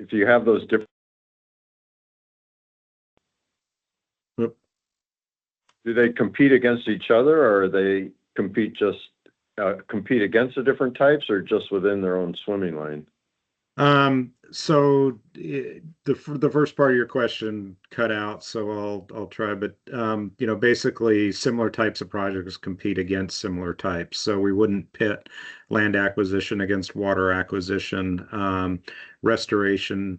if you have those different, do they compete against each other, or they compete against the different types, or just within their own swimming lane? So the first part of your question cut out, so I'll try, but basically similar types of projects compete against similar types. So we wouldn't pit land acquisition against water acquisition. Restoration,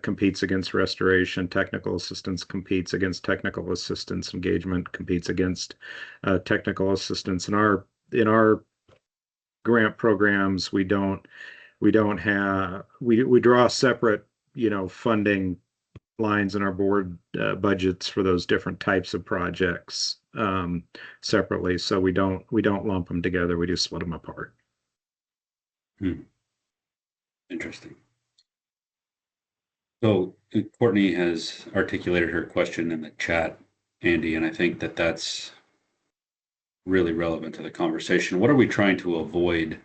competes against restoration. Technical assistance competes against technical assistance. Engagement competes against technical assistance. In our grant programs, we draw separate, funding lines in our board budgets for those different types of projects separately. So we don't lump them together. We just split them apart. Interesting. So Courtney has articulated her question in the chat, Andy, and I think that that's really relevant to the conversation. What are we trying to avoid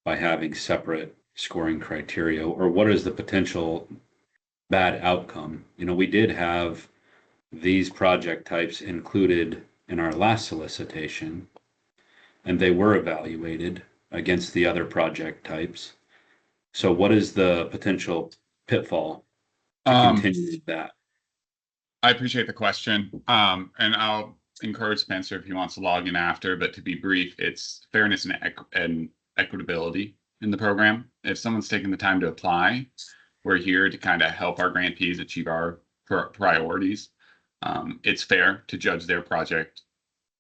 by having separate scoring criteria, or what is the potential bad outcome? We did have these project types included in our last solicitation, and they were evaluated against the other project types. So what is the potential pitfall to continue that? I appreciate the question. And I'll encourage Spencer if he wants to log in after, but to be brief, it's fairness and equitability in the program. If someone's taking the time to apply, we're here to kind of help our grantees achieve our priorities. It's fair to judge their project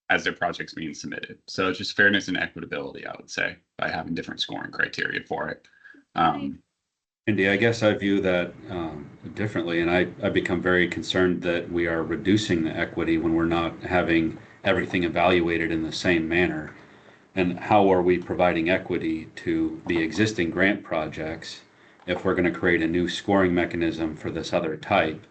as their project's being submitted. So it's just fairness and equitability, I would say, by having different scoring criteria for it. Andy, I guess I view that differently, and I become very concerned that we are reducing the equity when we're not having everything evaluated in the same manner. And how are we providing equity to the existing grant projects if we're going to create a new scoring mechanism for this other type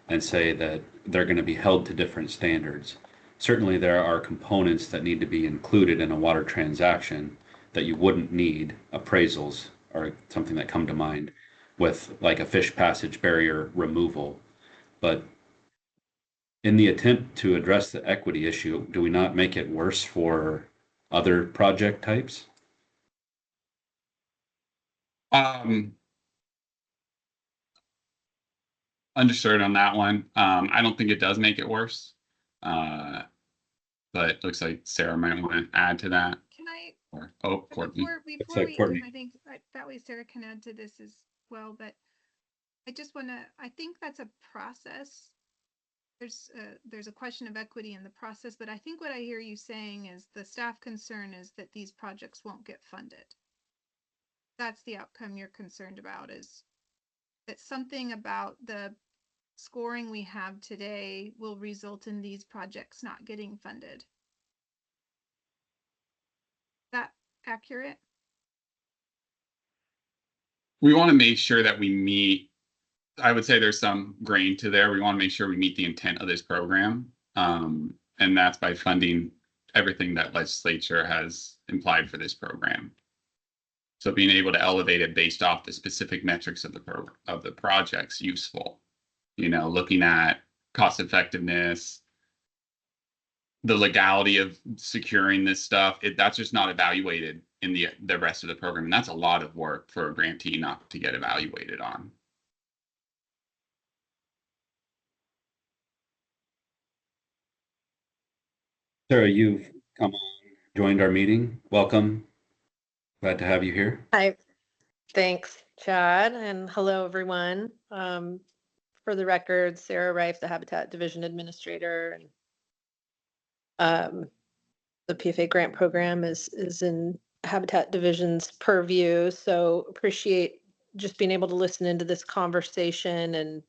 and say that they're going to be held to different standards? Certainly there are components that need to be included in a water transaction that you wouldn't need. Appraisals are something that come to mind, with like a fish passage barrier removal. But in the attempt to address the equity issue, do we not make it worse for other project types? Understood on that one. I don't think it does make it worse. But it looks like Sarah might want to add to that. Can I? Courtney. Courtney. I think that way Sarah can add to this as well. But I just want to. I think that's a process. There's a question of equity in the process, but I think what I hear you saying is the staff concern is that these projects won't get funded. That's the outcome you're concerned about, is that something about the scoring we have today will result in these projects not getting funded. Is that accurate? We want to make sure that we meet, I would say there's some grain to there. We want to make sure we meet the intent of this program. And that's by funding everything that legislature has implied for this program. So being able to elevate it based off the specific metrics of the project's useful. Looking at cost effectiveness, the legality of securing this stuff, that's just not evaluated in the rest of the program. And that's a lot of work for a grantee not to get evaluated on. Sarah, you've come on, joined our meeting. Welcome. Glad to have you here. Hi. Thanks, Chad, and hello, everyone. For the record, Sarah Reif, the Habitat Division Administrator, and the PFA grant program is in Habitat Division's purview. So appreciate just being able to listen into this conversation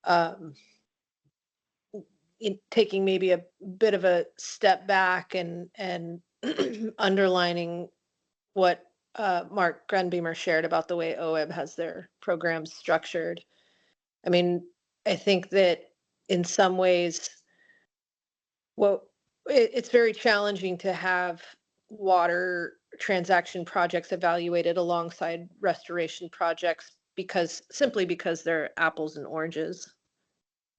and taking maybe a bit of a step back and underlining what Mark Grenbeamer shared about the way OEB has their programs structured. I mean, I think that in some ways, it's very challenging to have, water transaction projects evaluated alongside restoration projects simply because they're apples and oranges.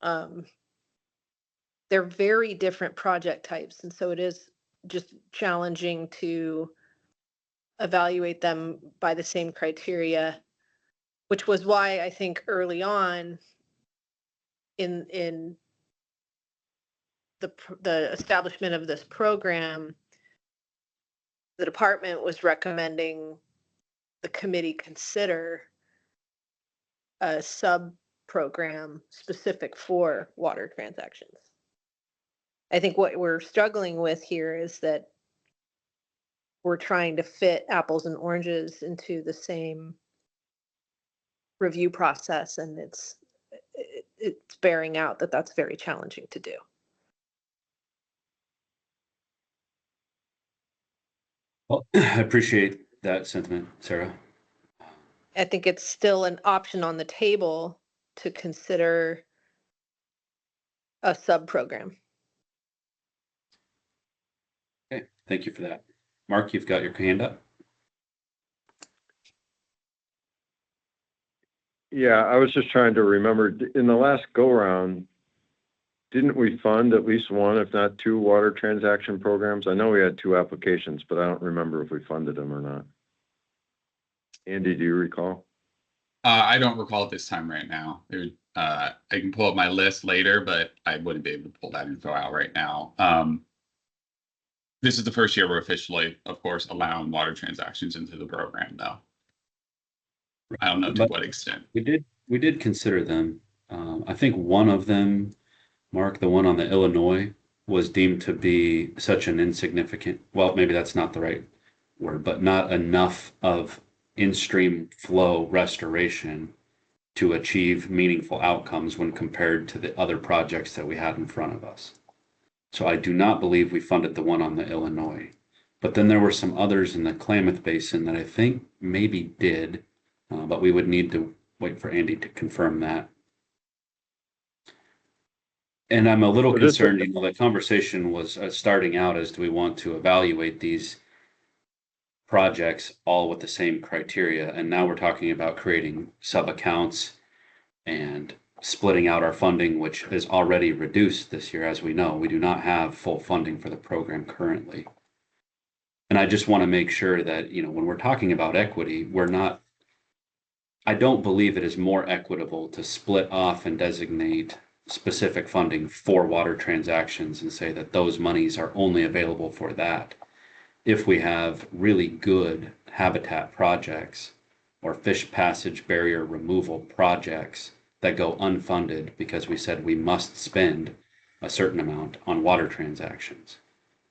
They're very different project types, and so it is just challenging to evaluate them by the same criteria, which was why I think early on in the establishment of this program, the department was recommending the committee consider a sub program specific for water transactions. I think what we're struggling with here is that we're trying to fit apples and oranges into the same review process, and it's bearing out that that's very challenging to do. Well, I appreciate that sentiment, Sarah. I think it's still an option on the table to consider a sub program. Okay, thank you for that. Mark, you've got your hand up. Yeah, I was just trying to remember, in the last go-round, didn't we fund at least one, if not two, water transaction programs? I know we had two applications, but I don't remember if we funded them or not. Andy, do you recall? I don't recall at this time right now. I can pull up my list later, but I wouldn't be able to pull that info out right now. This is the first year we're officially, of course, allowing water transactions into the program, though. I don't know to what extent. We did consider them. I think one of them, Mark, the one on the Illinois, was deemed to be such an insignificant, well, maybe that's not the right word, but not enough of in-stream flow restoration to achieve meaningful outcomes when compared to the other projects that we had in front of us. So I do not believe we funded the one on the Illinois. But then there were some others in the Klamath Basin that I think maybe did, but we would need to wait for Andy to confirm that. And I'm a little concerned, the conversation was starting out as, do we want to evaluate these projects all with the same criteria? And now we're talking about creating sub-accounts and splitting out our funding, which is already reduced this year. As we know, we do not have full funding for the program currently. And I just want to make sure that, when we're talking about equity, I don't believe it is more equitable to split off and designate specific funding for water transactions and say that those monies are only available for that. If we have really good habitat projects or fish passage barrier removal projects that go unfunded because we said we must spend a certain amount on water transactions.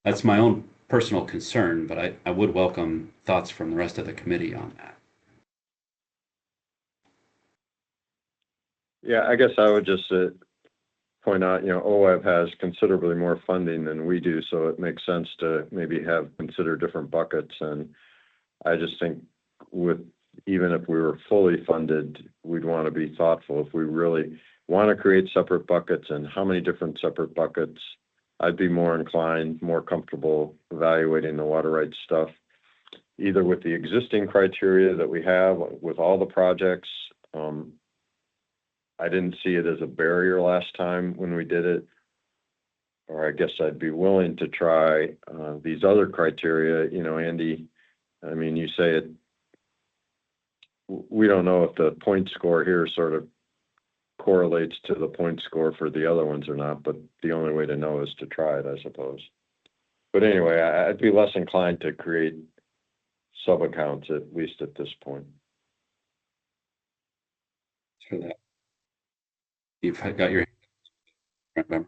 That's my own personal concern, but I would welcome thoughts from the rest of the committee on that. Yeah, I guess I would just point out, OAB has considerably more funding than we do, so it makes sense to maybe consider different buckets. And I just think even if we were fully funded, we'd want to be thoughtful. If we really want to create separate buckets and how many different separate buckets, I'd be more comfortable evaluating the water rights stuff, either with the existing criteria that we have with all the projects. I didn't see it as a barrier last time when we did it, or I guess I'd be willing to try these other criteria. Andy, I mean, you say it, we don't know if the point score here sort of correlates to the point score for the other ones or not, but the only way to know is to try it, I suppose. But anyway, I'd be less inclined to create sub-accounts, at least at this point. For that. You've got your hand.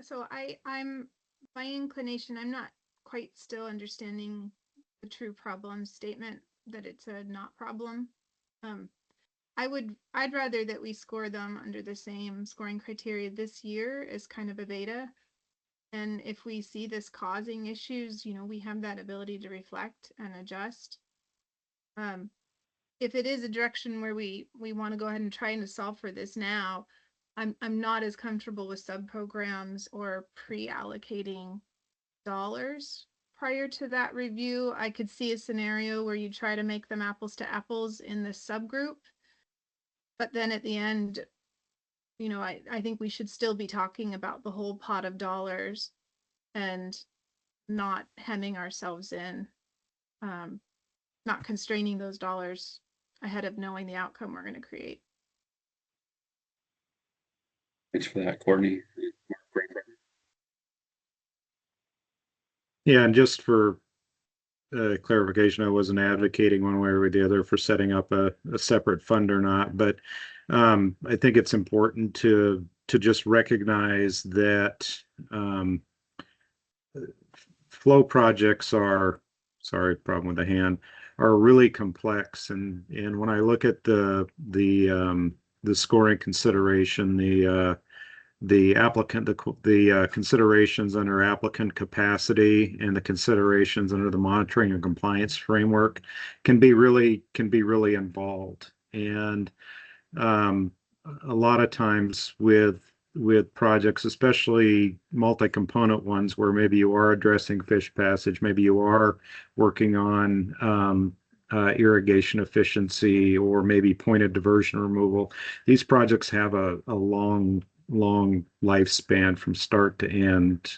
So I'm my inclination, I'm not quite still understanding the true problem statement, that it's a not problem. I'd rather that we score them under the same scoring criteria this year as kind of a beta. And if we see this causing issues, we have that ability to reflect and adjust. If it is a direction where we want to go ahead and try to solve for this now, I'm not as comfortable with sub programs or pre-allocating dollars prior to that review. I could see a scenario where you try to make them apples to apples in this subgroup. But then at the end, you know, I think we should still be talking about the whole pot of dollars and not hemming ourselves in, not constraining those dollars ahead of knowing the outcome we're going to create. Thanks for that, Courtney. Yeah, and just for clarification, I wasn't advocating one way or the other for setting up a separate fund or not, but I think it's important to just recognize that flow projects are, sorry, problem with the hand, are really complex. And when I look at the scoring consideration, the applicant, the considerations under applicant capacity and the considerations under the monitoring and compliance framework can be really involved. And a lot of times with projects, especially multi-component ones where maybe you are addressing fish passage, maybe you are working on irrigation efficiency, or maybe pointed diversion removal. These projects have a long lifespan from start to end.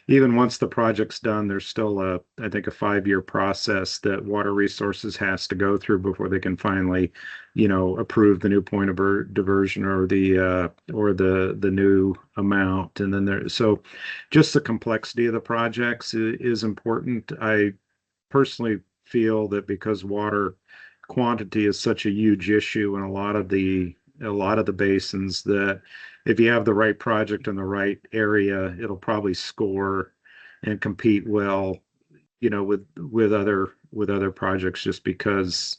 Even once the project's done, there's still I think a 5-year process that Water Resources has to go through before they can finally, approve the new point of diversion or the new amount. And then so just the complexity of the projects is important. I personally feel that because water quantity is such a huge issue in a lot of the basins, that if you have the right project in the right area, it'll probably score and compete well, with other projects, just because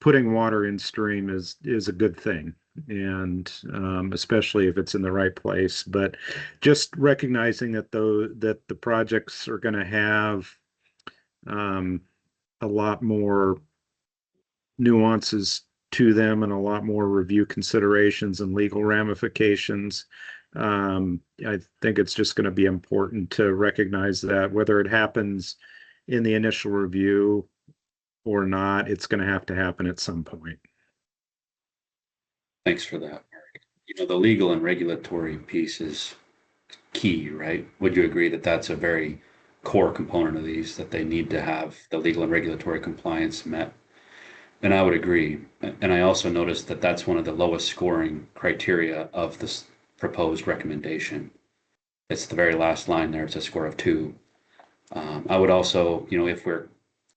putting water in stream is a good thing, and especially if it's in the right place. But just recognizing that the projects are going to have a lot more nuances to them and a lot more review considerations and legal ramifications. I think it's just going to be important to recognize that whether it happens in the initial review or not, it's going to happen at some point. Thanks for that, Mark. The legal and regulatory piece is key, right? Would you agree that that's a very core component of these, that they need to have the legal and regulatory compliance met? And I would agree. And I also noticed that that's one of the lowest scoring criteria of this proposed recommendation. It's the very last line there. It's a score of 2. I would also, if we're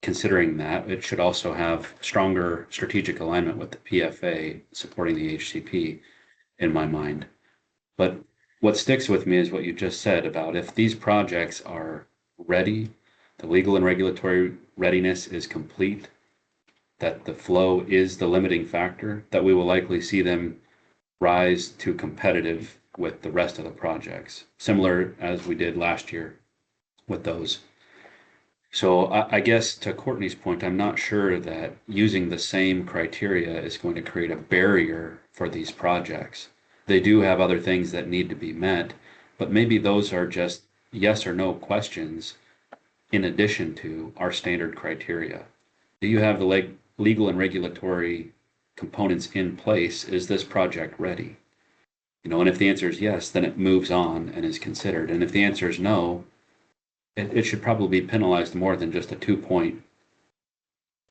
considering that, it should also have stronger strategic alignment with the PFA supporting the HCP in my mind. But what sticks with me is what you just said about if these projects are ready, the legal and regulatory readiness is complete, that the flow is the limiting factor, that we will likely see them rise to competitive with the rest of the projects, similar as we did last year with those. So I guess to Courtney's point, I'm not sure that using the same criteria is going to create a barrier for these projects. They do have other things that need to be met, but maybe those are just yes or no questions in addition to our standard criteria. Do you have the legal and regulatory components in place? Is this project ready? And if the answer is yes, then it moves on and is considered. And if the answer is no, it should probably be penalized more than just a 2-point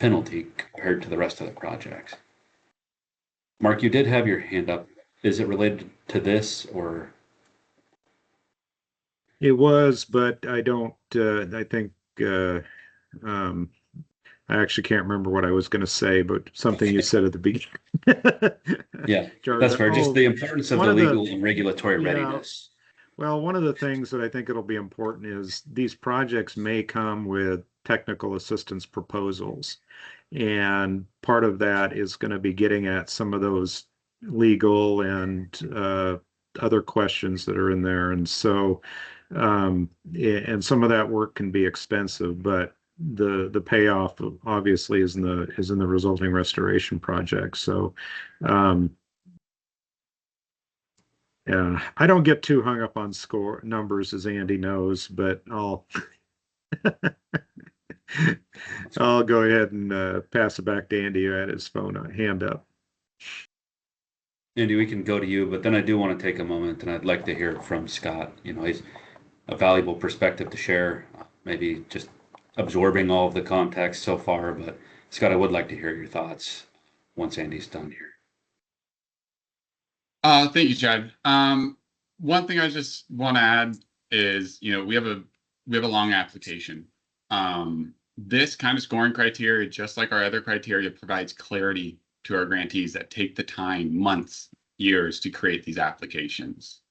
penalty compared to the rest of the projects. Mark, you did have your hand up. Is it related to this, or? It was, but I don't, I think, I actually can't remember what I was going to say, but something you said at the beginning. Yeah, that's fair. Just the importance of the legal and regulatory readiness. Well, one of the things that I think it'll be important is these projects may come with technical assistance proposals. And part of that is going to be getting at some of those legal and other questions that are in there. And so, and some of that work can be expensive, but the payoff obviously is in the resulting restoration project. So, Yeah, I don't get too hung up on score numbers, as Andy knows, but I'll go ahead and pass it back to Andy who had his phone hand up. Andy, we can go to you, but then I do want to take a moment and I'd like to hear from Scott. You know, he's a valuable perspective to share, maybe just absorbing all of the context so far. But Scott, I would like to hear your thoughts once Andy's done here. Thank you, Chad. One thing I just want to add is, we have a long application. This kind of scoring criteria, just like our other criteria, provides clarity to our grantees that take the time, months, years to create these applications.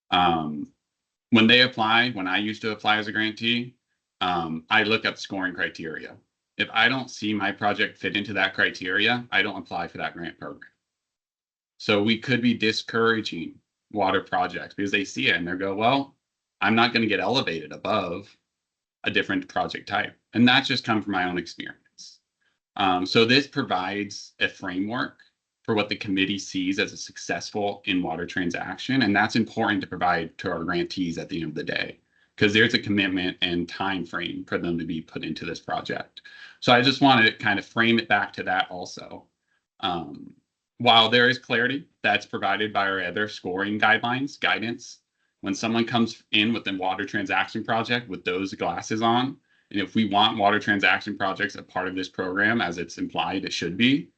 When they apply, when I used to apply as a grantee, I look up scoring criteria. If I don't see my project fit into that criteria, I don't apply for that grant program. So we could be discouraging water projects because they see it and they go, well, I'm not going to get elevated above a different project type. And that's just come from my own experience. So this provides a framework for what the committee sees as a successful in-water transaction. And that's important to provide to our grantees at the end of the day, because there's a commitment and time frame for them to be put into this project. So I just wanted to kind of frame it back to that also. While there is clarity that's provided by our other scoring guidance, when someone comes in with a water transaction project with those glasses on, and if we want water transaction projects a part of this program, as it's implied it should be,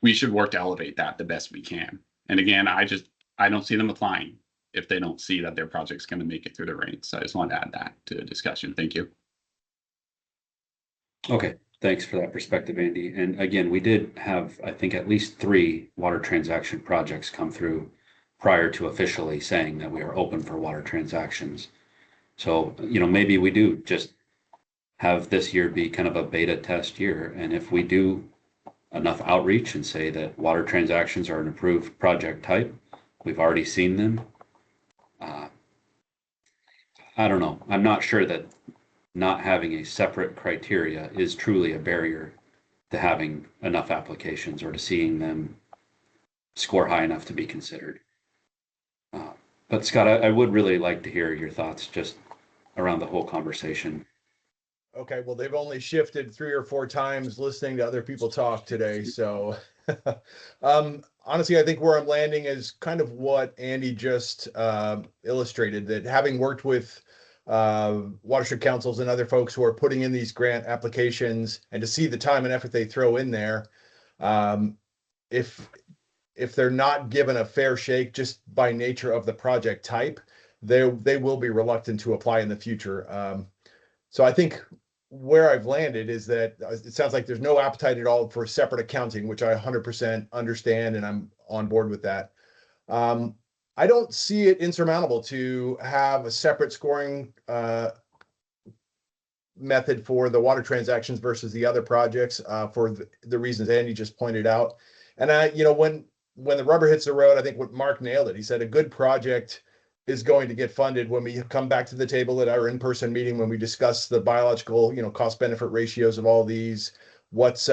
we should work to elevate that the best we can. And again, I don't see them applying if they don't see that their project's going to make it through the ranks. So I just want to add that to the discussion. Thank you. Okay, thanks for that perspective, Andy. And again, we did have, I think, at least 3 water transaction projects come through prior to officially saying that we are open for water transactions. So, maybe we do just have this year be kind of a beta test year. And if we do enough outreach and say that water transactions are an approved project type, we've already seen them. I don't know. I'm not sure that not having a separate criteria is truly a barrier to having enough applications or to seeing them score high enough to be considered. But Scott, I would really like to hear your thoughts just around the whole conversation. Okay, well, they've only shifted 3 or 4 times listening to other people talk today. So honestly, I think where I'm landing is kind of what Andy just illustrated, that having worked with watershed councils and other folks who are putting in these grant applications, and to see the time and effort they throw in there, if they're not given a fair shake just by nature of the project type, they will be reluctant to apply in the future. So I think where I've landed is that it sounds like there's no appetite at all for separate accounting, which I 100% understand, and I'm on board with that. I don't see it insurmountable to have a separate scoring method for the water transactions versus the other projects for the reasons Andy just pointed out. And when the rubber hits the road, I think what Mark nailed it. He said a good project is going to get funded when we come back to the table at our in-person meeting, when we discuss the biological, cost benefit ratios of all these, what's,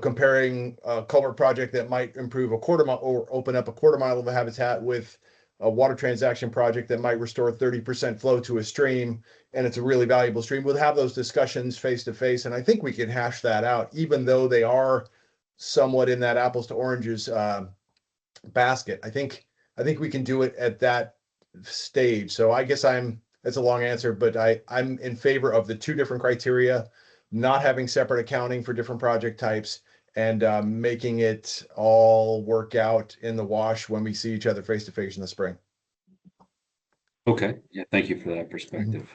comparing a culvert project that might improve a quarter mile or open up a quarter mile of a habitat with a water transaction project that might restore 30% flow to a stream, and it's a really valuable stream. We'll have those discussions face to face, and I think we can hash that out, even though they are somewhat in that apples to oranges basket. I think we can do it at that stage. So I guess it's a long answer, but I'm in favor of the 2 different criteria, not having separate accounting for different project types, and making it all work out in the wash when we see each other face to face in the spring. Okay. Yeah. Thank you for that perspective.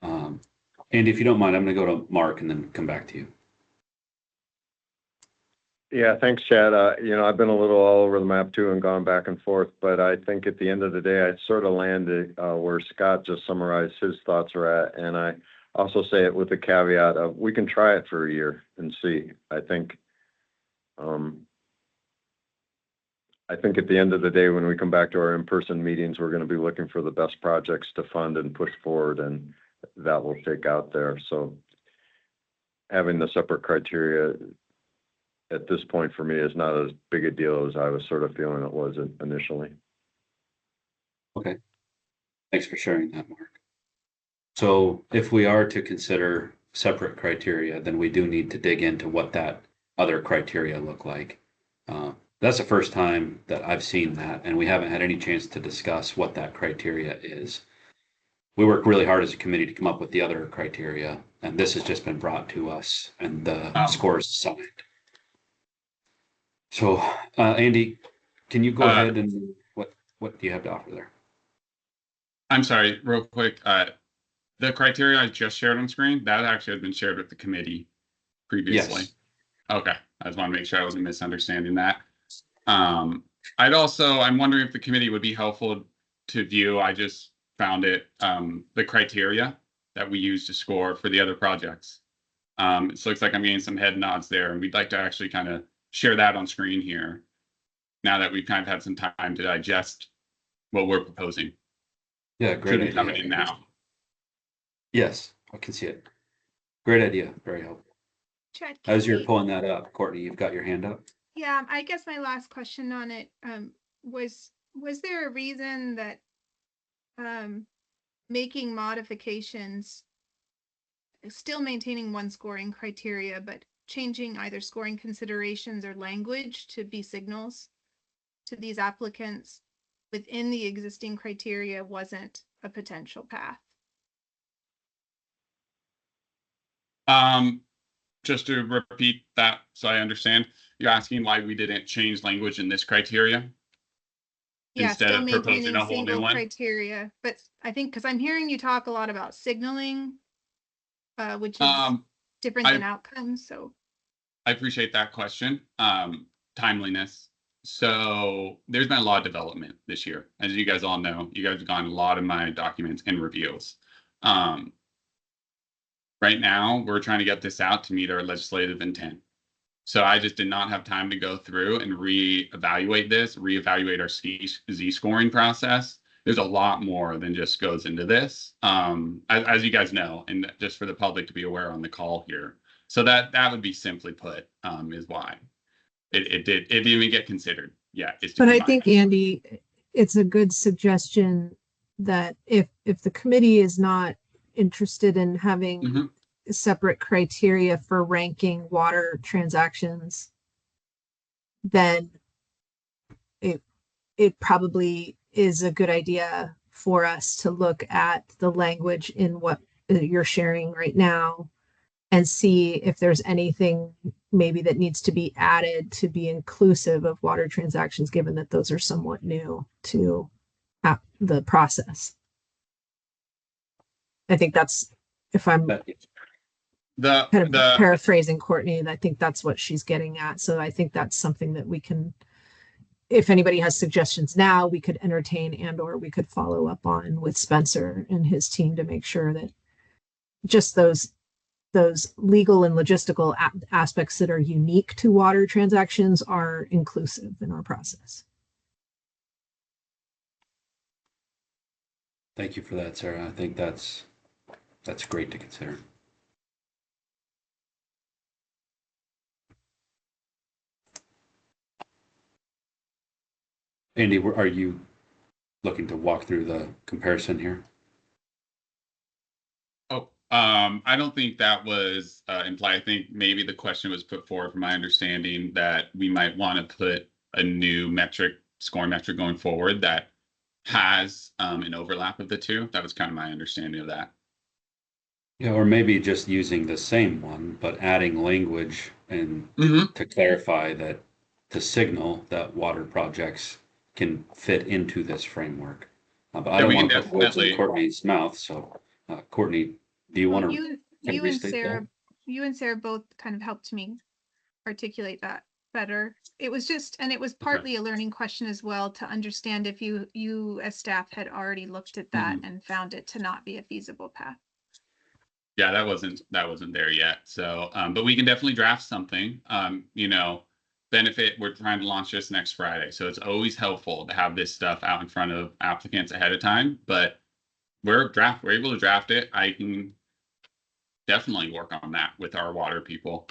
Andy, if you don't mind, I'm going to go to Mark and then come back to you. Yeah, thanks, Chad. I've been a little all over the map too and gone back and forth, but I think at the end of the day, I sort of landed where Scott just summarized his thoughts are at. And I also say it with the caveat of we can try it for a year and see. I think at the end of the day, when we come back to our in-person meetings, we're going to be looking for the best projects to fund and push forward, and that will take out there. So having the separate criteria at this point for me is not as big a deal as I was sort of feeling it was initially. Okay. Thanks for sharing that, Mark. So if we are to consider separate criteria, then we do need to dig into what that other criteria look like. That's the first time that I've seen that, and we haven't had any chance to discuss what that criteria is. We work really hard as a committee to come up with the other criteria, and this has just been brought to us and the scores assigned. So, Andy, can you go ahead and what do you have to offer there? I'm sorry, real quick. The criteria I just shared on screen, that actually had been shared with the committee previously. Yes. Okay, I just want to make sure I wasn't misunderstanding that. I'm wondering if the committee would be helpful to view, I just found it, the criteria that we use to score for the other projects. It looks like I'm getting some head nods there, and we'd like to actually kind of share that on screen here now that we've kind of had some time to digest what we're proposing. Yeah, great idea. Coming in now. Yes, I can see it. Great idea. Very helpful. Chad, As you're pulling that up, Courtney, you've got your hand up. yeah, I guess my last question on it was there a reason that making modifications, still maintaining one scoring criteria, but changing either scoring considerations or language to be signals to these applicants within the existing criteria wasn't a potential path? Just to repeat that so I understand, you're asking why we didn't change language in this criteria? Yeah, Instead still of proposing maintaining a whole new single one? criteria, but I think because I'm hearing you talk a lot about signaling, which is different than outcomes. So I appreciate that question. Timeliness. So there's been a lot of development this year. As you guys all know, you guys have gotten a lot of my documents and reviews. Right now, we're trying to get this out to meet our legislative intent. So I just did not have time to go through and reevaluate our Z scoring process. There's a lot more than just goes into this, as you guys know, and just for the public to be aware on the call here. So that would be simply put, is why it didn't even get considered. Yeah, but I think, Andy, it's a good suggestion that if the committee is not interested in having separate criteria for ranking water transactions, then it probably is a good idea for us to look at the language in what you're sharing right now and see if there's anything maybe that needs to be added to be inclusive of water transactions, given that those are somewhat new to the process. I think that's, if I'm paraphrasing Courtney, I think that's what she's getting at. So I think that's something that we can, if anybody has suggestions now, we could entertain and or we could follow up on with Spencer and his team to make sure that just those legal and logistical aspects that are unique to water transactions are inclusive in our process. Thank you for that, Sarah. I think that's great to consider. Andy, are you looking to walk through the comparison here? I don't think that was implied. I think maybe the question was put forward from my understanding that we might want to put a new scoring metric going forward that has an overlap of the two. That was kind of my understanding of that. Yeah, or maybe just using the same one, but adding language and to clarify that, to signal that water projects can fit into this framework. But I don't want to put words in Courtney's mouth. So Courtney, do you want to you and Sarah both kind of helped me articulate that better. It was just, and it was partly a learning question as well, to understand if you as staff had already looked at that and found it to not be a feasible path. Yeah, that wasn't there yet. So, but we can definitely draft something. Benefit, we're trying to launch this next Friday, so it's always helpful to have this stuff out in front of applicants ahead of time. But we're able to draft it. I can definitely work on that with our water people.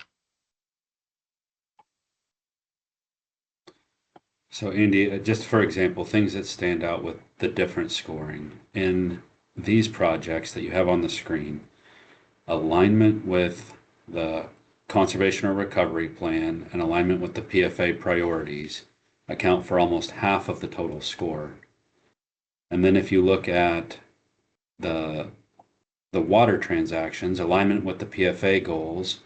So Andy, just for example, things that stand out with the different scoring in these projects that you have on the screen, alignment with the conservation or recovery plan and alignment with the PFA priorities account for almost half of the total score. And then if you look at the water transactions, alignment with the PFA goals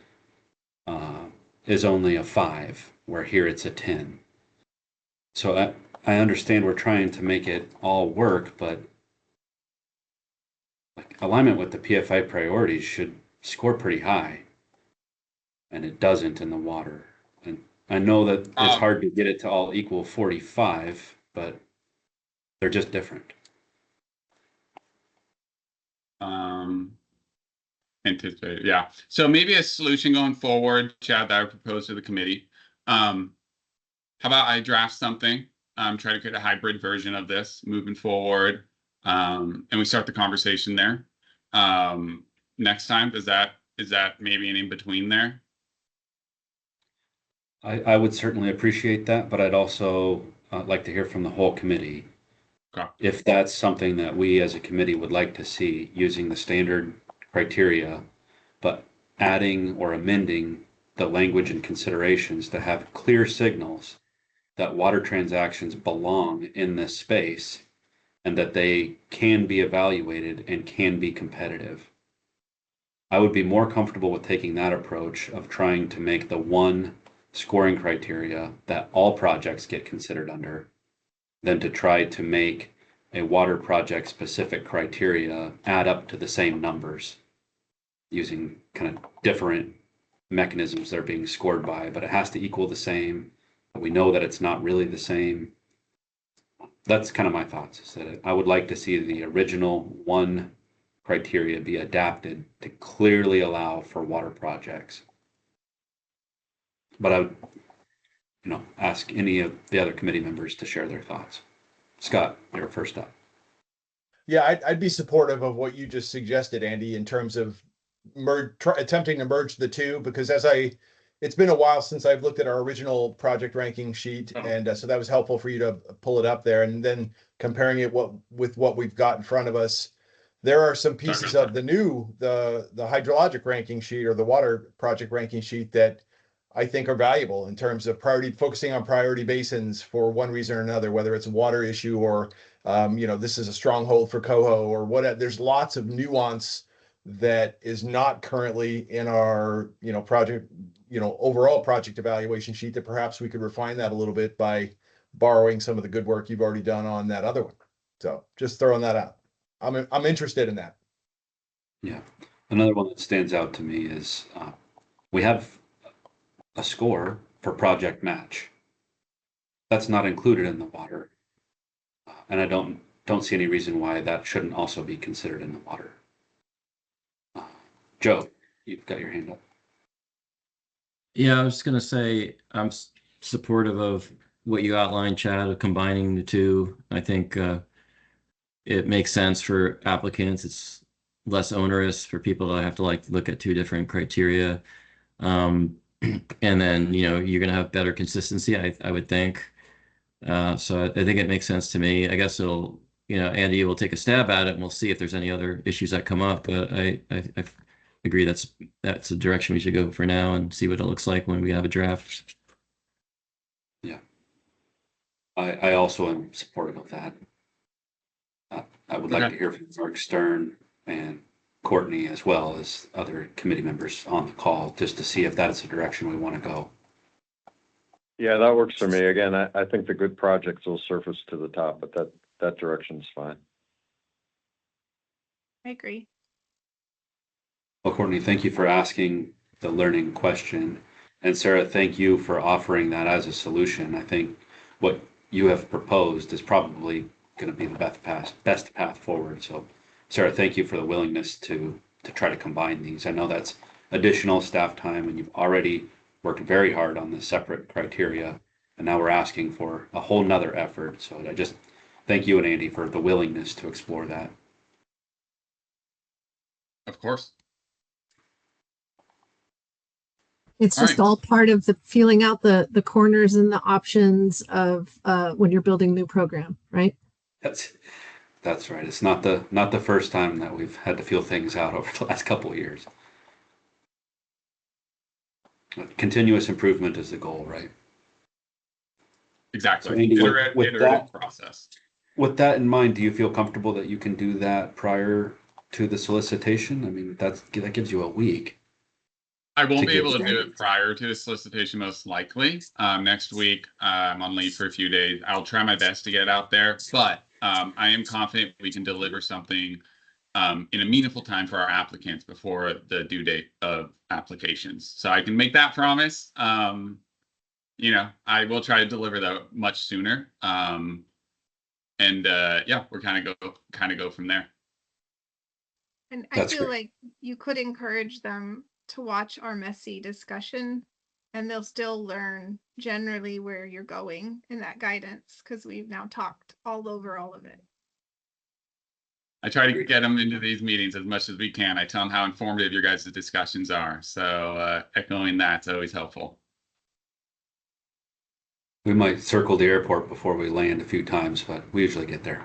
is only a 5, where here it's a 10. So I understand we're trying to make it all work, but like alignment with the PFA priorities should score pretty high, and it doesn't in the water. And I know that it's hard to get it to all equal 45, but they're just different. Anticipated, yeah. So maybe a solution going forward, Chad, that I would propose to the committee. How about I draft something, try to create a hybrid version of this moving forward, and we start the conversation there. Next time, is that maybe an in between there? I would certainly appreciate that, but I'd also like to hear from the whole committee. Okay. If that's something that we as a committee would like to see, using the standard criteria, but adding or amending the language and considerations to have clear signals that water transactions belong in this space and that they can be evaluated and can be competitive. I would be more comfortable with taking that approach of trying to make the one scoring criteria that all projects get considered under than to try to make a water project specific criteria add up to the same numbers using kind of different mechanisms they're being scored by, but it has to equal the same. We know that it's not really the same. That's kind of my thoughts, is that I would like to see the original one criteria be adapted to clearly allow for water projects. But I would, ask any of the other committee members to share their thoughts. Scott, you're first up. Yeah, I'd be supportive of what you just suggested, Andy, in terms of attempting to merge the two, because it's been a while since I've looked at our original project ranking sheet, and so that was helpful for you to pull it up there, and then comparing it with what we've got in front of us. There are some pieces of the hydrologic ranking sheet or the water project ranking sheet that I think are valuable in terms of focusing on priority basins for one reason or another, whether it's a water issue or this is a stronghold for coho or what. There's lots of nuance that is not currently in our project overall project evaluation sheet, that perhaps we could refine that a little bit by borrowing some of the good work you've already done on that other one. So just throwing that out. I'm interested in that. Yeah. Another one that stands out to me is we have a score for project match. That's not included in the water. And I don't see any reason why that shouldn't also be considered in the water. Joe, you've got your hand up. Yeah, I was just going to say I'm supportive of what you outlined, Chad, of combining the two. I think it makes sense for applicants. It's less onerous for people to have to look at two different criteria. And then, you're going to have better consistency, I would think. So I think it makes sense to me. I guess it'll, Andy will take a stab at it and we'll see if there's any other issues that come up. But I agree that's the direction we should go for now and see what it looks like when we have a draft. Yeah. I also am supportive of that. I would like to hear from Mark Stern and Courtney, as well as other committee members on the call, just to see if that's the direction we want to go. Yeah, that works for me. Again, I think the good projects will surface to the top, but that direction's fine. I agree. Well, Courtney, thank you for asking the learning question. And Sarah, thank you for offering that as a solution. I think what you have proposed is probably going to be the best path forward. So Sarah, thank you for the willingness to try to combine these. I know that's additional staff time, and you've already worked very hard on the separate criteria, and now we're asking for a whole nother effort. So I just thank you and Andy for the willingness to explore that. Of course. It's All just right. all part of the feeling out the corners and the options of when you're building new program, right? That's right. It's not the first time that we've had to feel things out over the last couple of years. Continuous improvement is the goal, right? Exactly. So Andy, Iterative process. with that in mind, do you feel comfortable that you can do that prior to the solicitation? I mean, that gives you a week. I won't to be get able to do started. it prior to the solicitation, most likely. Next week, I'm on leave for a few days. I'll try my best to get out there, but I am confident we can deliver something in a meaningful time for our applicants before the due date of applications. So I can make that promise. I will try to deliver that much sooner. Yeah, we're kind of go from there. And I That's feel great. like you could encourage them to watch our messy discussion, and they'll still learn generally where you're going in that guidance, because we've now talked all over all of it. I try to get them into these meetings as much as we can. I tell them how informative your guys' discussions are. So echoing that's always helpful. We might circle the airport before we land a few times, but we usually get there.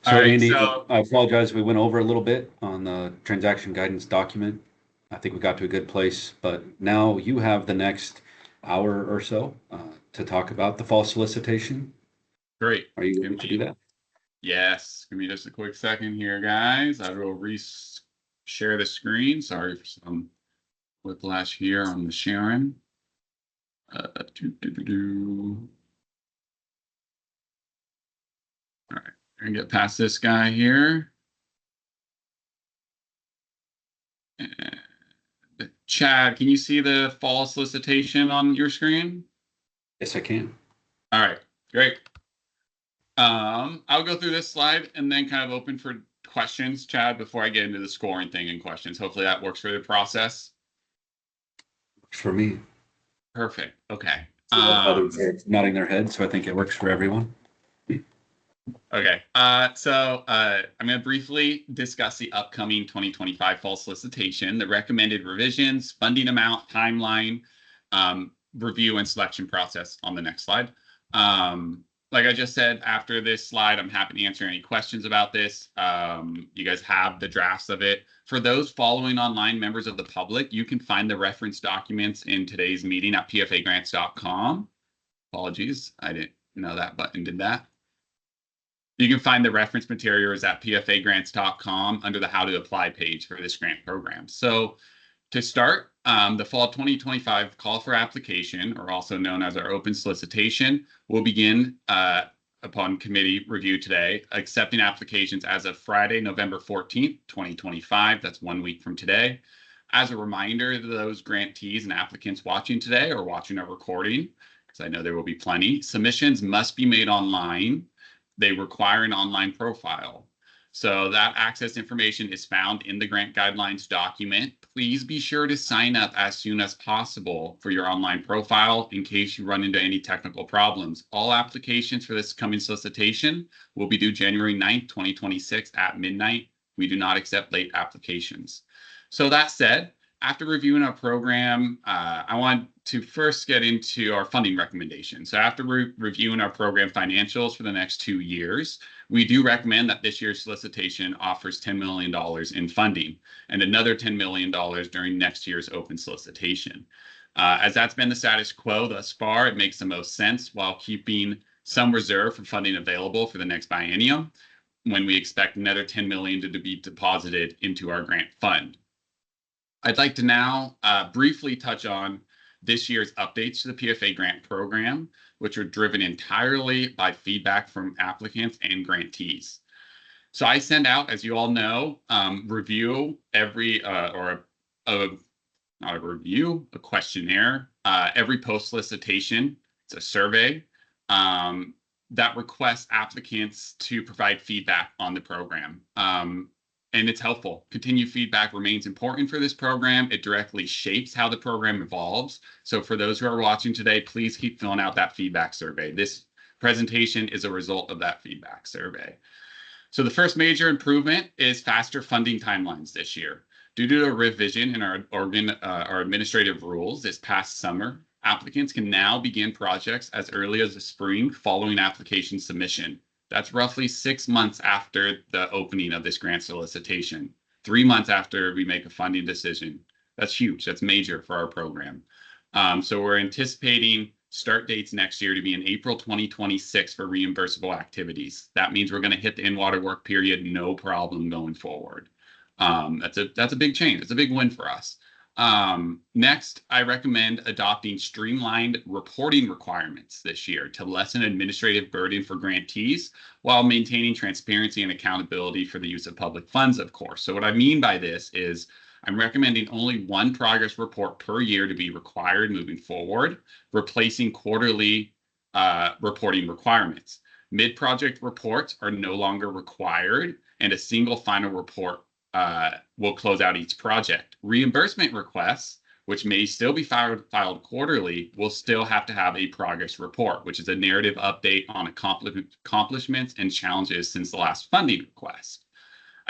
So All right, Andy, so- I apologize. We went over a little bit on the transaction guidance document. I think we got to a good place, but now you have the next hour or so to talk about the fall solicitation. Great. Are you able to do that? Yes. Give me just a quick second here, guys. I will share the screen. Sorry for some whiplash here on the sharing. All right, we're gonna get past this guy here. Chad, can you see the fall solicitation on your screen? Yes, I can. All right, great. I'll go through this slide and then kind of open for questions, Chad, before I get into the scoring thing and questions. Hopefully that works for the process. Works for me. Perfect. Okay. Others are nodding their heads, so I think it works for everyone. Okay. So I'm going to briefly discuss the upcoming 2025 fall solicitation, the recommended revisions, funding amount, timeline, review and selection process on the next slide. Like I just said, after this slide, I'm happy to answer any questions about this. You guys have the drafts of it. For those following online members of the public, you can find the reference documents in today's meeting at pfagrants.com. Apologies, I didn't know that button did that. You can find the reference materials at pfagrants.com under the How to Apply page for this grant program. So to start, the fall 2025 call for application, or also known as our open solicitation, will begin upon committee review today, accepting applications as of Friday, November 14th, 2025. That's 1 week from today. As a reminder to those grantees and applicants watching today or watching our recording, because I know there will be plenty, submissions must be made online. They require an online profile. So that access information is found in the grant guidelines document. Please be sure to sign up as soon as possible for your online profile in case you run into any technical problems. All applications for this coming solicitation will be due January 9th, 2026 at midnight. We do not accept late applications. So that said, after reviewing our program, I want to first get into our funding recommendations. So after reviewing our program financials for the next 2 years, we do recommend that this year's solicitation offers $10 million in funding and another $10 million during next year's open solicitation. As that's been the status quo thus far, it makes the most sense while keeping some reserve for funding available for the next biennium when we expect another $10 million to be deposited into our grant fund. I'd like to now briefly touch on this year's updates to the PFA grant program, which are driven entirely by feedback from applicants and grantees. So I send out, as you all know, review every a questionnaire every post solicitation. It's a survey that requests applicants to provide feedback on the program. And it's helpful. Continued feedback remains important for this program. It directly shapes how the program evolves. So for those who are watching today, please keep filling out that feedback survey. This presentation is a result of that feedback survey. So the first major improvement is faster funding timelines this year. Due to a revision in our administrative rules this past summer, applicants can now begin projects as early as the spring following application submission. That's roughly 6 months after the opening of this grant solicitation, 3 months after we make a funding decision. That's huge. That's major for our program. So we're anticipating start dates next year to be in April 2026 for reimbursable activities. That means we're going to hit the in-water work period no problem going forward. That's a big change. It's a big win for us. Next, I recommend adopting streamlined reporting requirements this year to lessen administrative burden for grantees while maintaining transparency and accountability for the use of public funds, of course. So what I mean by this is I'm recommending only one progress report per year to be required moving forward, replacing quarterly reporting requirements. Mid-project reports are no longer required, and a single final report will close out each project. Reimbursement requests, which may still be filed quarterly, will still have to have a progress report, which is a narrative update on accomplishments and challenges since the last funding request.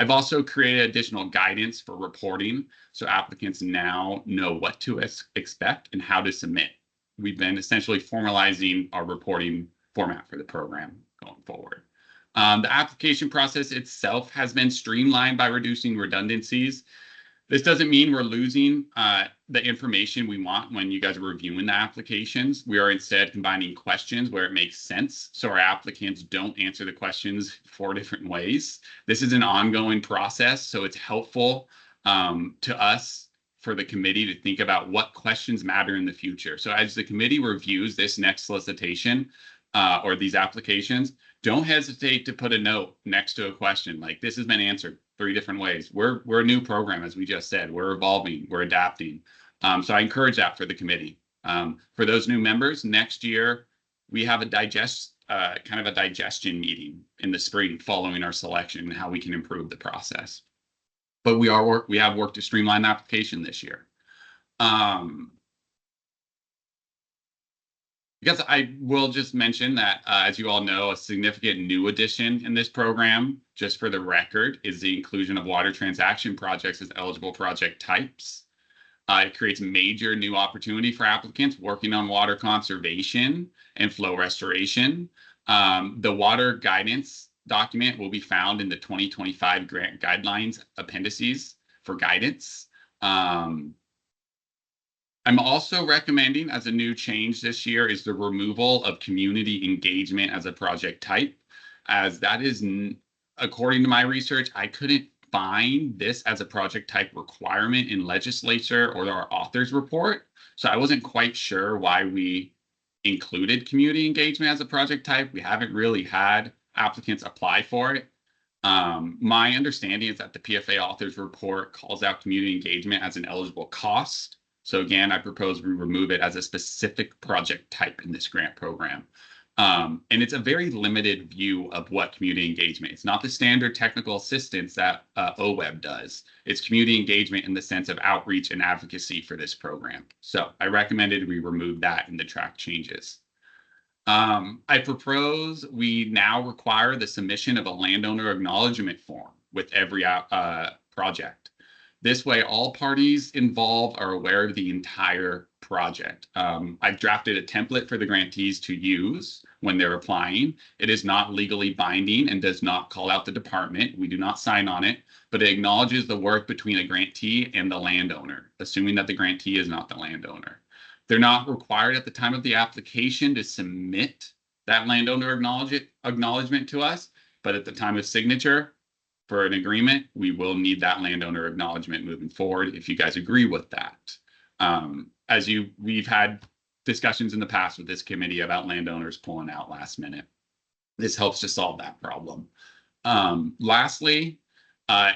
I've also created additional guidance for reporting so applicants now know what to expect and how to submit. We've been essentially formalizing our reporting format for the program going forward. The application process itself has been streamlined by reducing redundancies. This doesn't mean we're losing the information we want when you guys are reviewing the applications. We are instead combining questions where it makes sense so our applicants don't answer the questions 4 different ways. This is an ongoing process, so it's helpful to us for the committee to think about what questions matter in the future. So as the committee reviews this next solicitation or these applications, don't hesitate to put a note next to a question like this has been answered 3 different ways. We're a new program, as we just said. We're evolving, we're adapting. So I encourage that for the committee. For those new members, next year we have a kind of a digestion meeting in the spring following our selection and how we can improve the process. But we have worked to streamline the application this year. Because I will just mention that, as you all know, a significant new addition in this program, just for the record, is the inclusion of water transaction projects as eligible project types. It creates major new opportunity for applicants working on water conservation and flow restoration. The water guidance document will be found in the 2025 grant guidelines appendices for guidance. I'm also recommending as a new change this year is the removal of community engagement as a project type, as that is, according to my research, I couldn't find this as a project type requirement in legislature or our author's report. So I wasn't quite sure why we included community engagement as a project type. We haven't really had applicants apply for it. My understanding is that the PFA author's report calls out community engagement as an eligible cost. So again, I propose we remove it as a specific project type in this grant program. And it's a very limited view of what community engagement. It's not the standard technical assistance that OWEB does. It's community engagement in the sense of outreach and advocacy for this program. So I recommended we remove that in the track changes. I propose we now require the submission of a landowner acknowledgement form with every project. This way, all parties involved are aware of the entire project. I've drafted a template for the grantees to use when they're applying. It is not legally binding and does not call out the department. We do not sign on it, but it acknowledges the work between a grantee and the landowner, assuming that the grantee is not the landowner. They're not required at the time of the application to submit that landowner acknowledgement to us, but at the time of signature, for an agreement, we will need that landowner acknowledgement moving forward if you guys agree with that. We've had discussions in the past with this committee about landowners pulling out last minute. This helps to solve that problem. Lastly,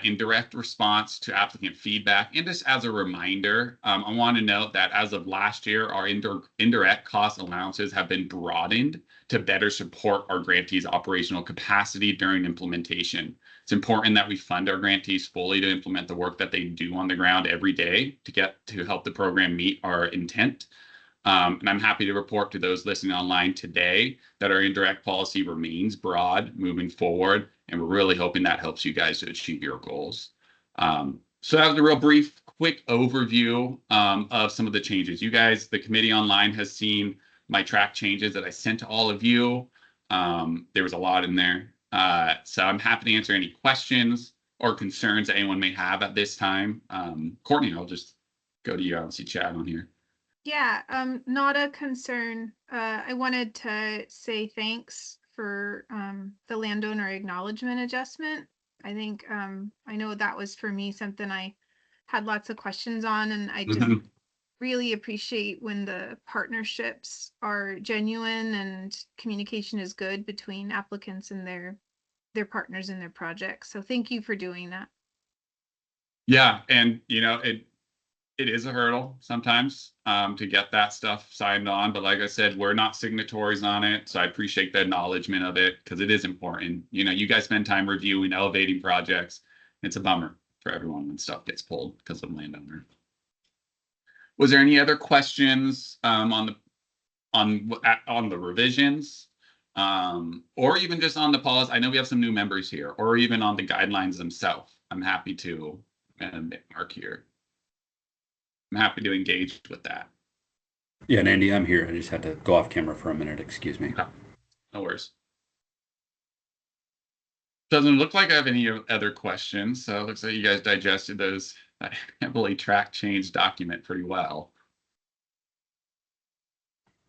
in direct response to applicant feedback, and just as a reminder, I want to note that as of last year, our indirect cost allowances have been broadened to better support our grantees' operational capacity during implementation. It's important that we fund our grantees fully to implement the work that they do on the ground every day to help the program meet our intent. And I'm happy to report to those listening online today that our indirect policy remains broad moving forward. And we're really hoping that helps you guys to achieve your goals. So that was a real brief, quick overview of some of the changes. You guys, the committee online has seen my track changes that I sent to all of you. There was a lot in there. So I'm happy to answer any questions or concerns that anyone may have at this time. Courtney, I'll just go to you. I don't see Chad on here. Yeah, not a concern. I wanted to say thanks for the landowner acknowledgement adjustment. I think I know that was for me something I had lots of questions on, and I just really appreciate when the partnerships are genuine and communication is good between applicants and their partners in their projects. So thank you for doing that. Yeah, and it is a hurdle sometimes to get that stuff signed on. But like I said, we're not signatories on it. So I appreciate the acknowledgement of it because it is important. You guys spend time reviewing, elevating projects. It's a bummer for everyone when stuff gets pulled because of the landowner. Was there any other questions on the revisions or even just on the policy? I know we have some new members here, or even on the guidelines themselves. I'm happy to Mark here. I'm happy to engage with that. Yeah, and Andy, I'm here. I just had to go off camera for a minute. Excuse me. No worries. Doesn't look like I have any other questions. So it looks like you guys digested those heavily track change document pretty well.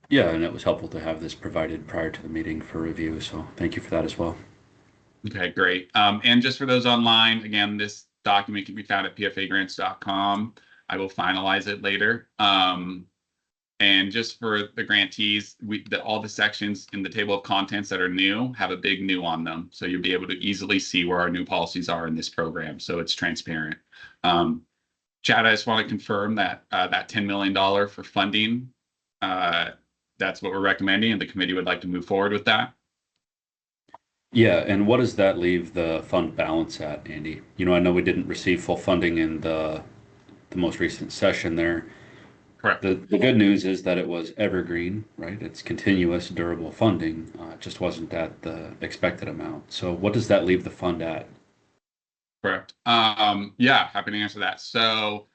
Yeah, and it was helpful to have this provided prior to the meeting for review. So thank you for that as well. Okay, great. And just for those online, again, this document can be found at pfagrants.com. I will finalize it later. And just for the grantees, all the sections in the table of contents that are new have a big new on them. So you'll be able to easily see where our new policies are in this program. So it's transparent. Chad, I just want to confirm that that $10 million for funding, that's what we're recommending, and the committee would like to move forward with that. Yeah, and what does that leave the fund balance at, Andy? I know we didn't receive full funding in the most recent session there. Correct. The good news is that it was evergreen, right? It's continuous, durable funding. It just wasn't at the expected amount. So what does that leave the fund at? Correct. Yeah, happy to answer that. So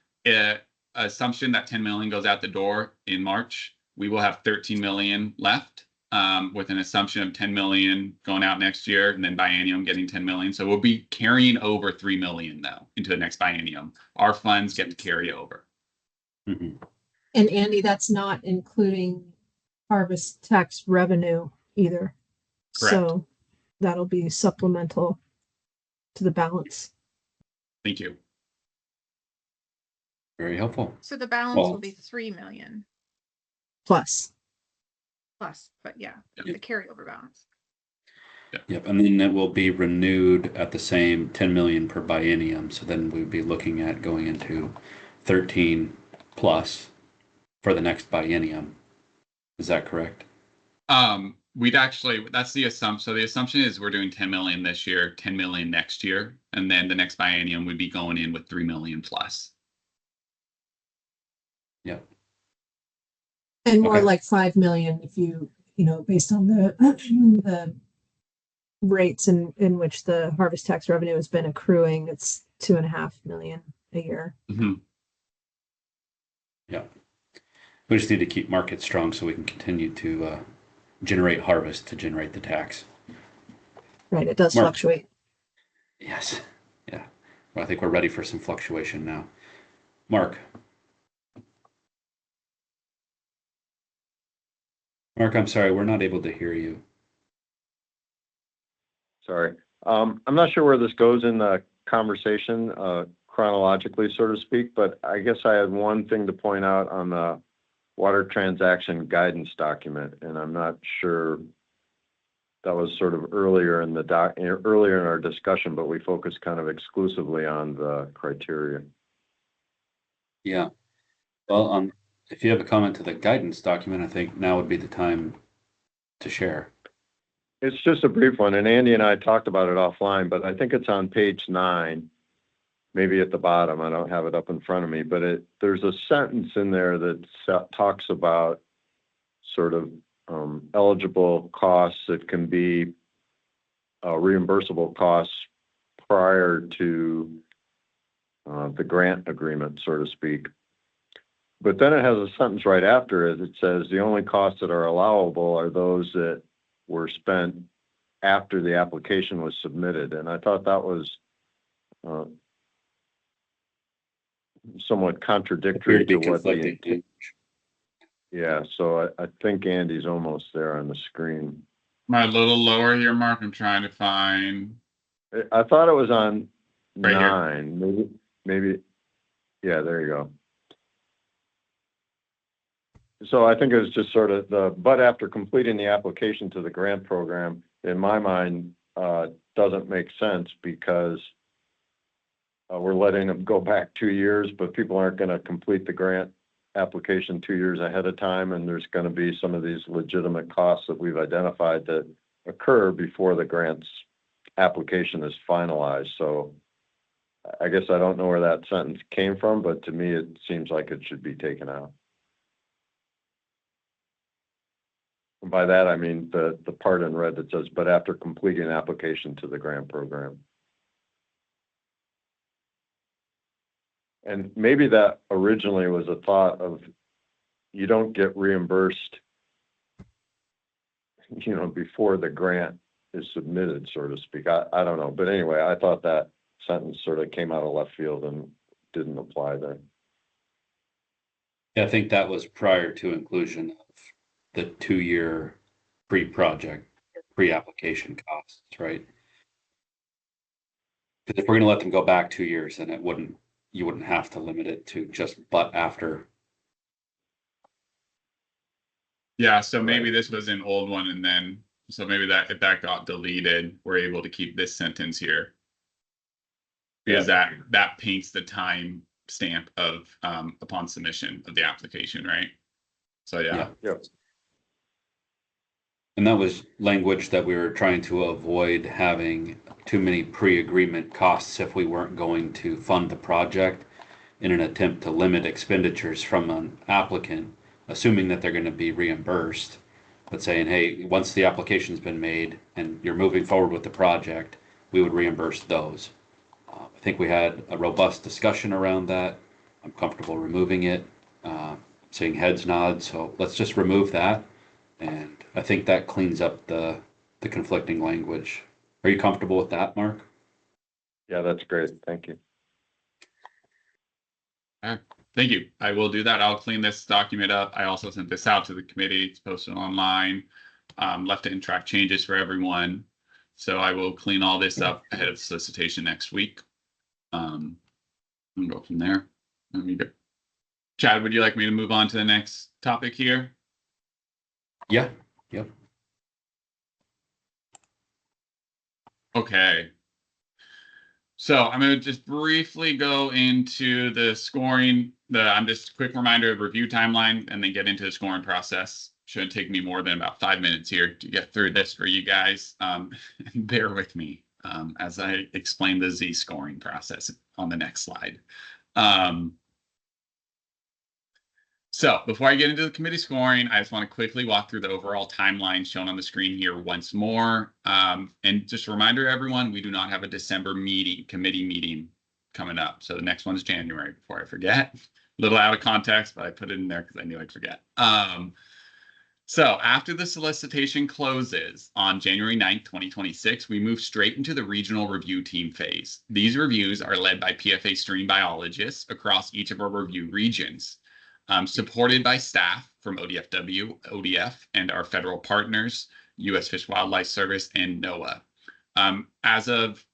assumption that 10 million goes out the door in March, we will have 13 million left with an assumption of 10 million going out next year, and then biennium getting 10 million. So we'll be carrying over 3 million though into the next biennium. Our funds get to carry over. Mm-hmm. And Andy, that's not including harvest tax revenue either. Correct. So that'll be supplemental to the balance. Thank you. Very helpful. So the balance will be 3 million Plus, but yeah, the carryover balance. Yep, and then it will be renewed at the same 10 million per biennium. So then we'd be looking at going into 13 plus for the next biennium. Is that correct? That's the assumption. So the assumption is we're doing 10 million this year, 10 million next year, and then the next biennium would be going in with 3 million plus. Yep. and more like 5 million if you based on the rates in which the harvest tax revenue has been accruing, it's 2.5 million a year. Mm-hmm. Yeah. We just need to keep markets strong so we can continue to generate harvest to generate the tax. Right, it does fluctuate. Yes. Yeah. Well, I think we're ready for some fluctuation now. Mark, I'm sorry, we're not able to hear you. Sorry. I'm not sure where this goes in the conversation chronologically, so to speak, but I guess I had one thing to point out on the water transaction guidance document, and I'm not sure that was sort of earlier in our discussion, but we focused kind of exclusively on the criteria. Yeah. Well, if you have a comment to the guidance document, I think now would be the time to share. It's just a brief one, and Andy and I talked about it offline, but I think it's on page 9, maybe at the bottom. I don't have it up in front of me, but there's a sentence in there that talks about sort of eligible costs that can be reimbursable costs prior to the grant agreement, so to speak. But then it has a sentence right after it that says the only costs that are allowable are those that were spent after the application was submitted. And I thought that was somewhat contradictory to what the... Yeah, so I think Andy's almost there on the screen. Am I a little lower here, Mark? I'm trying to find. I thought it was on Right here. 9. Maybe. Yeah, there you go. So I think it was just sort of but after completing the application to the grant program, in my mind, doesn't make sense because we're letting them go back 2 years, but people aren't going to complete the grant application 2 years ahead of time. And there's going to be some of these legitimate costs that we've identified that occur before the grant's application is finalized. So I guess I don't know where that sentence came from, but to me, it seems like it should be taken out. And by that, I mean the part in red that says, but after completing an application to the grant program. And maybe that originally was a thought of you don't get reimbursed, before the grant is submitted, so to speak. I don't know. But anyway, I thought that sentence sort of came out of left field and didn't apply there. Yeah, I think that was prior to inclusion of the 2-year pre-project, pre-application costs, right? Because if we're going to let them go back 2 years, then you wouldn't have to limit it to just but after. Yeah, so maybe this was an old one, and then so maybe that if that got deleted, we're able to keep this sentence here because that paints the time stamp of upon submission of the application, right? So yeah. And that was language that we were trying to avoid having too many pre-agreement costs if we weren't going to fund the project in an attempt to limit expenditures from an applicant, assuming that they're going to be reimbursed, but saying, hey, once the application's been made and you're moving forward with the project, we would reimburse those. I think we had a robust discussion around that. I'm comfortable removing it, seeing heads nod, so let's just remove that. And I think that cleans up the conflicting language. Are you comfortable with that, Mark? Yeah, that's great. Thank you. Thank you. I will do that. I'll clean this document up. I also sent this out to the committee. It's posted online. Left it in track changes for everyone. So I will clean all this up ahead of solicitation next week. And go from there. Let me go. Chad, would you like me to move on to the next topic here? Yeah. Yep. Okay. So I'm going to just briefly go into the scoring. I'm just a quick reminder of review timeline and then get into the scoring process. Shouldn't take me more than about 5 minutes here to get through this for you guys. Bear with me as I explain the Z scoring process on the next slide. So before I get into the committee scoring, I just want to quickly walk through the overall timeline shown on the screen here once more. And just a reminder, everyone, we do not have a December committee meeting coming up. So the next one is January, before I forget. A little out of context, but I put it in there because I knew I'd forget. So after the solicitation closes on January 9th, 2026, we move straight into the regional review team phase. These reviews are led by PFA stream biologists across each of our review regions. Supported by staff from ODFW, ODF, and our federal partners, U.S. Fish and Wildlife Service, and NOAA. As of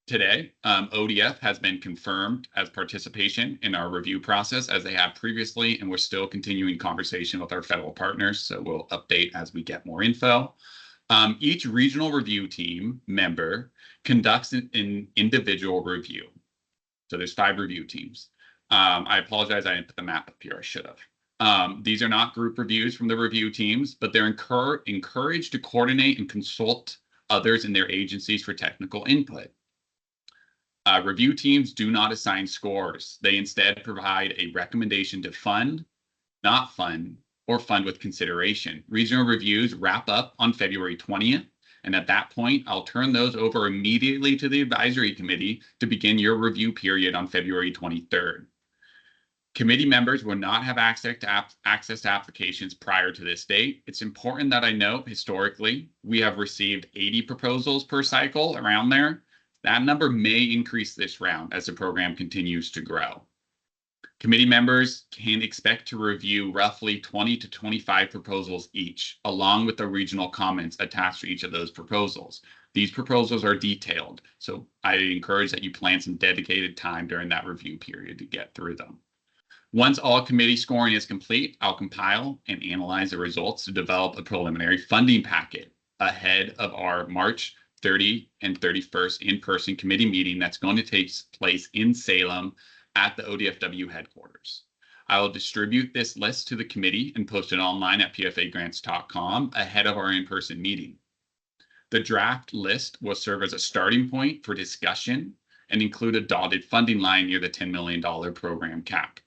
today, ODF has been confirmed as participation in our review process as they have previously, and we're still continuing conversation with our federal partners, so we'll update as we get more info. Each regional review team member conducts an individual review. So there's 5 review teams. I apologize, I didn't put the map up here, I should have. These are not group reviews from the review teams, but they're encouraged to coordinate and consult others in their agencies for technical input. Review teams do not assign scores. They instead provide a recommendation to fund, not fund, or fund with consideration. Regional reviews wrap up on February 20th. And at that point, I'll turn those over immediately to the advisory committee to begin your review period on February 23rd. Committee members will not have access to applications prior to this date. It's important that I note historically, we have received 80 proposals per cycle around there. That number may increase this round as the program continues to grow. Committee members can expect to review roughly 20 to 25 proposals each, along with the regional comments attached to each of those proposals. These proposals are detailed, so I encourage that you plan some dedicated time during that review period to get through them. Once all committee scoring is complete, I'll compile and analyze the results to develop a preliminary funding packet ahead of our March 30 and 31st in-person committee meeting that's going to take place in Salem at the ODFW headquarters. I will distribute this list to the committee and post it online at pfagrants.com ahead of our in-person meeting. The draft list will serve as a starting point for discussion and include a dotted funding line near the $10 million program cap.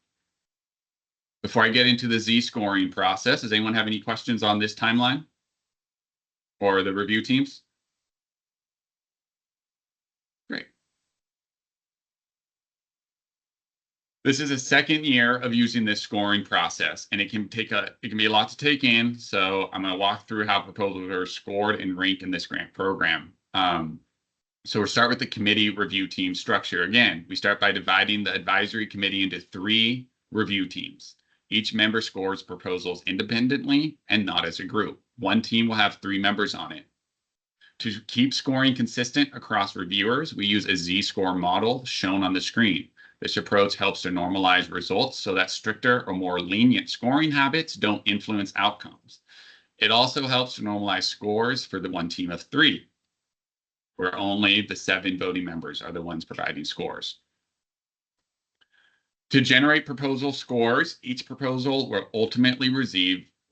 Before I get into the Z-scoring process, does anyone have any questions on this timeline or the review teams? Great. This is a second year of using this scoring process, and it can be a lot to take in. So I'm going to walk through how proposals are scored and ranked in this grant program. So we'll start with the committee review team structure. Again, we start by dividing the advisory committee into 3 review teams. Each member scores proposals independently and not as a group. One team will have 3 members on it. To keep scoring consistent across reviewers, we use a Z-score model shown on the screen. This approach helps to normalize results so that stricter or more lenient scoring habits don't influence outcomes. It also helps to normalize scores for the one team of 3, where only the 7 voting members are the ones providing scores. To generate proposal scores, each proposal will ultimately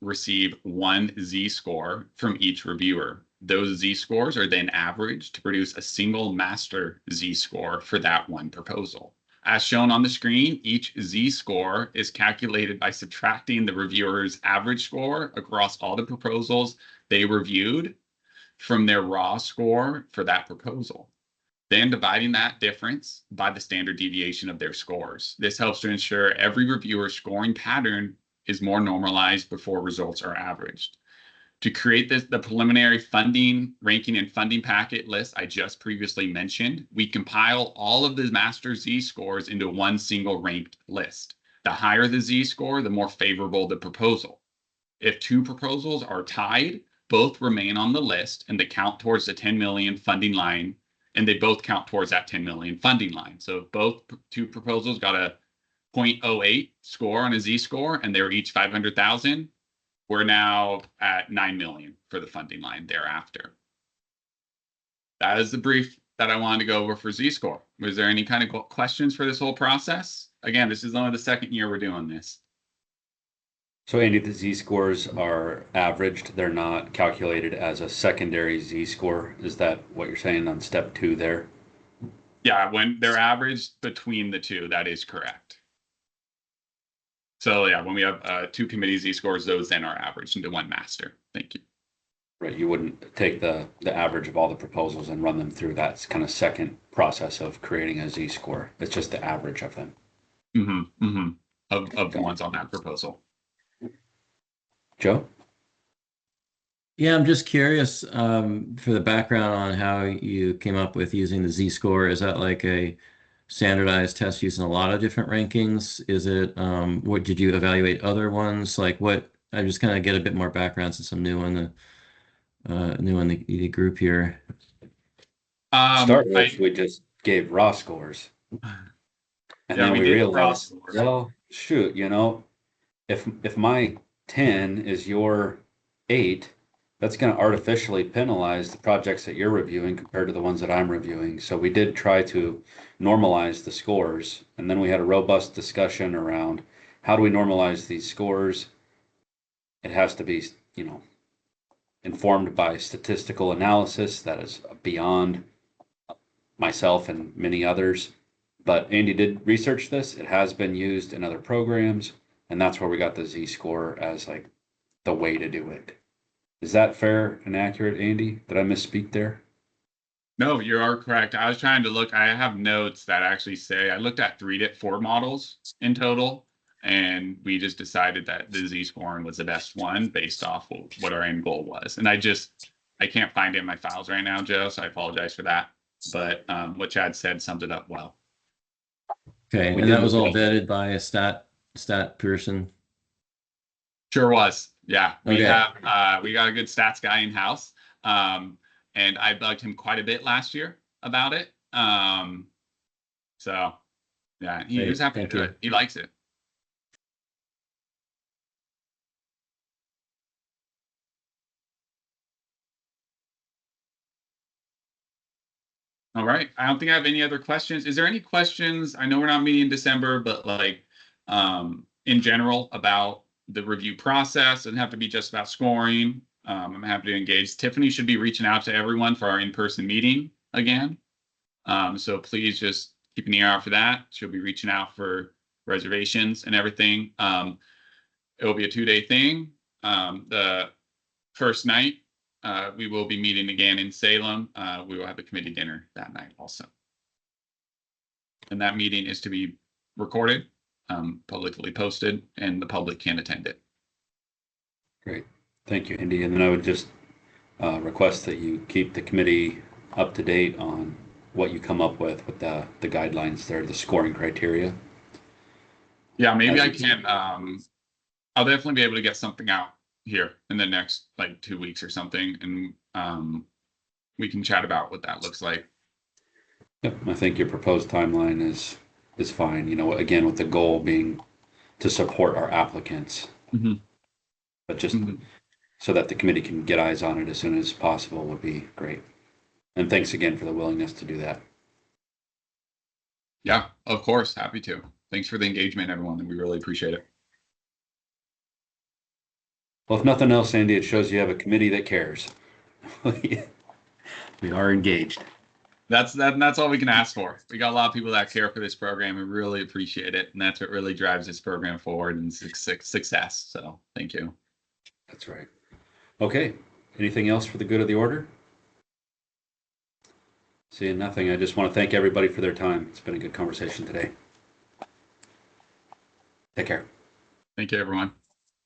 receive 1 Z-score from each reviewer. Those Z-scores are then averaged to produce a single master Z-score for that one proposal. As shown on the screen, each Z-score is calculated by subtracting the reviewer's average score across all the proposals they reviewed from their raw score for that proposal, then dividing that difference by the standard deviation of their scores. This helps to ensure every reviewer's scoring pattern is more normalized before results are averaged. To create the preliminary funding, ranking, and funding packet list I just previously mentioned, we compile all of the master Z-scores into one single ranked list. The higher the Z-score, the more favorable the proposal. If 2 proposals are tied, both remain on the list and they count towards the 10 million funding line, and they both count towards that 10 million funding line. So if both 2 proposals got a 0.08 score on a Z-score and they were each 500,000, we're now at 9 million for the funding line thereafter. That is the brief that I wanted to go over for Z-score. Was there any kind of questions for this whole process? Again, this is only the second year we're doing this. So Andy, the Z-scores are averaged. They're not calculated as a secondary Z-score. Is that what you're saying on step 2 there? Yeah, when they're averaged between the 2, that is correct. So yeah, when we have 2 committee Z-scores, those then are averaged into 1 master. Thank you. Right, you wouldn't take the average of all the proposals and run them through that kind of second process of creating a Z-score. It's just the average of them. Of the ones on that proposal. Joe? Yeah, I'm just curious for the background on how you came up with using the Z-score. Is that like a standardized test using a lot of different rankings? Is it, what did you evaluate other ones? Like what, I just kind of get a bit more background since I'm new in the group here. Start with, we just gave raw scores. And then we realized, well, shoot, you know, if my 10 is your 8, that's going to artificially penalize the projects that you're reviewing compared to the ones that I'm reviewing. So we did try to normalize the scores. And then we had a robust discussion around how do we normalize these scores? It has to be, you know, informed by statistical analysis that is beyond myself and many others. But Andy did research this. It has been used in other programs. And that's where we got the Z-score as like the way to do it. Is that fair and accurate, Andy? Did I misspeak there? No, you are correct. I was trying to look. I have notes that actually say I looked at 4 models in total, and we just decided that the Z-scoring was the best one based off of what our end goal was. And I can't find it in my files right now, Joe, so I apologize for that. But what Chad said summed it up well. Okay, We and did that was all look at vetted by a stat person. Sure was. Yeah, we Okay. have we got a good stats guy in house, and I bugged him quite a bit last year about it. So yeah, he was Great, happy to thank do you. it. He likes it. All right. I don't think I have any other questions. Is there any questions? I know we're not meeting in December, but like in general about the review process. It doesn't have to be just about scoring. I'm happy to engage. Tiffany should be reaching out to everyone for our in-person meeting again. So please just keep an ear out for that. She'll be reaching out for reservations and everything. It will be a 2-day thing. The first night, we will be meeting again in Salem. We will have a committee dinner that night also. And that meeting is to be recorded, publicly posted, and the public can attend it. Great. Thank you, Andy. And then I would just request that you keep the committee up to date on what you come up with the guidelines there, the scoring criteria. Yeah, maybe As I you- can. I'll definitely be able to get something out here in the next like 2 weeks or something, and we can chat about what that looks like. Yep, I think your proposed timeline is fine. You know, again, with the goal being to support our applicants, but just so that the committee can get eyes on it as soon as possible would be great. And thanks again for the willingness to do that. Yeah, of course, happy to. Thanks for the engagement, everyone, and we really appreciate it. Well, if nothing else, Andy, it shows you have a committee that cares. We are engaged. That's all we can ask for. We got a lot of people that care for this program and really appreciate it, and that's what really drives this program forward and success. So thank you. That's right. Okay. Anything else for the good of the order? Seeing nothing, I just want to thank everybody for their time. It's been a good conversation today. Take care. Thank you, everyone.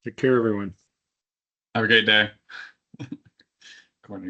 Take care, everyone. Have a great day. Coordinator.